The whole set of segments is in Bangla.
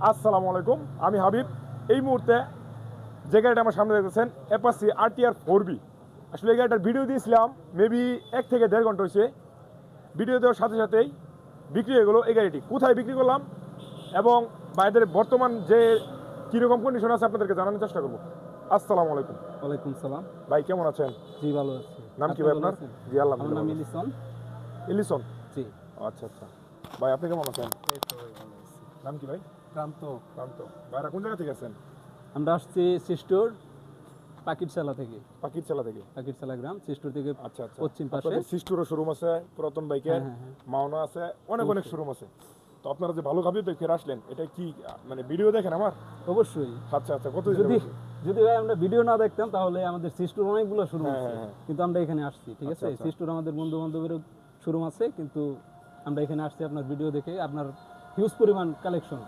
আসসালামু আলাইকুম, আমি হাবিব। এই মুহূর্তে যে গাড়িটা আমার সামনে দেখতেছেন অ্যাপাচি RTR 4B। আসলে এই গাড়িটার ভিডিও দিয়েছিলাম মেবি 1 থেকে 1.5 ঘন্টা হয়েছে। ভিডিও দেওয়ার সাথে সাথেই বিক্রি হয়ে গেলো এই গাড়িটি। কোথায় বিক্রি করলাম এবং বাইরের বর্তমান যে কীরকম কন্ডিশন আছে আপনাদেরকে জানানোর চেষ্টা করবো। আসসালামু আলাইকুম। ওয়ালাইকুম সালাম। ভাই কেমন আছেন? জি ভালো আছি। নাম কি ভাই আপনার? জি আমার নাম আলহামদুলিল্লাহ। ইলিসন। ইলিসন? জি। আচ্ছা আচ্ছা। ভাই আপনি কেমন আছেন? এই তো ভাই ভালো আছি। নাম কি ভাই? ক্রান্ত। ক্রান্ত। ভাইরা কোন জায়গা থেকে আছেন? আমরা আসছি সিস্টোর পাকিরচালা থেকে। পাকিরচালা থেকে। পাকিরচালা গ্রাম সিস্টোর থেকে আচ্ছা আচ্ছা। পশ্চিম পাশে। আপনাদের সিস্টুরও শোরুম আছে, পুরাতন বাইকের মাওনা আছে, অনেক শোরুম আছে। তো আপনারা যে ভালো ভাবে ফের আসলেন, এটা কি মানে ভিডিও দেখেন আমার? অবশ্যই। আচ্ছা আচ্ছা। কত যদি ভাই আমরা ভিডিও না দেখতাম তাহলে আমাদের সিস্টোর অনেকগুলো শোরুম আছে, কিন্তু আমরা এখানে আসছি, ঠিক আছে? সিস্টোর আমাদের বন্ধু বান্ধবের শোরুম আছে, কিন্তু আমরা এখানে আসছি আপনার ভিডিও দেখে। আপনার হিউজ পরিমাণ কালেকশন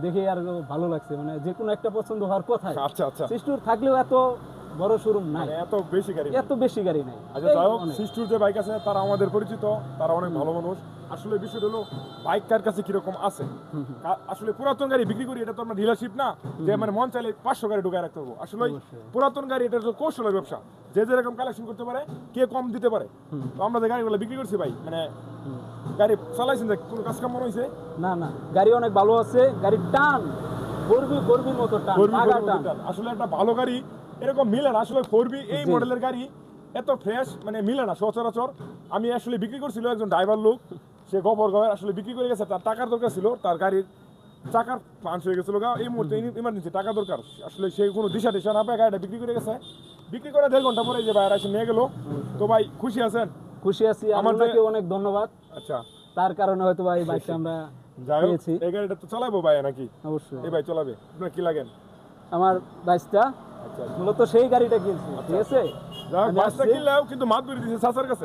দেখে আর ভালো লাগছে, মানে যে কোনো একটা পছন্দ হওয়ার কথাই। আচ্ছা আচ্ছা। সিস্টোর থাকলেও এত বড় শোরুম নাই, এত বেশি গাড়ি নাই। আচ্ছা যাই হোক, সিস্টুর যে বাইক আছে তারা আমাদের পরিচিত, তারা অনেক ভালো মানুষ। আসলে বিষয়টা হলো বাইক কার কাছে কিরকম আছে। আসলে পুরাতন গাড়ি বিক্রি করি, এটা তো আমরা ডিলারশিপ না যে মানে মন চাইলে 500 গাড়ি ঢুকায় রাখতে পারবো। আসলে পুরাতন গাড়ি এটা হচ্ছে কৌশলের ব্যবসা, যে যেরকম কালেকশন করতে পারে, কে কম দিতে পারে। তো আমরা যে গাড়িগুলো বিক্রি করছি ভাই, মানে গাড়ি চালাইছেন যে কোনো কাজ কাম মনে হয়েছে? না না, গাড়ি অনেক ভালো আছে, গাড়ির টান গর্বির মতো টান। আসলে একটা ভালো গাড়ি এরকম মিলে না। আসলে 4B এই মডেলের গাড়ি এত ফ্রেশ মানে মিলে না সচরাচর। আমি আসলে বিক্রি করছিল একজন ড্রাইভার লোক, সে গফরগাঁওয়ের, আসলে বিক্রি করে গেছে। তার টাকার দরকার ছিল, তার গাড়ির চাকার পাঞ্চ হয়ে গেছিল, এই মুহূর্তে ইমার্জেন্সি টাকা দরকার। আসলে সে কোনো দিশা না পায় গাড়িটা বিক্রি করে গেছে। বিক্রি করে 1.5 ঘন্টা পরে যে ভাইরা এসে নিয়ে গেল। তো ভাই খুশি আছেন? খুশি আছি, আপনাকে অনেক ধন্যবাদ। আচ্ছা, তার কারণে হয়তো ভাই বাইকটা আমরা পেয়েছি। এই গাড়িটা তো চালাবো ভাই নাকি? অবশ্যই এই ভাই চালাবে। আপনার কি লাগেন? আমার বাইকটা মূলত সেই গাড়িটা কিনছি, ঠিক আছে? বাসটা কিনলেও কিন্তু মাত করে দিয়েছে চাচার কাছে।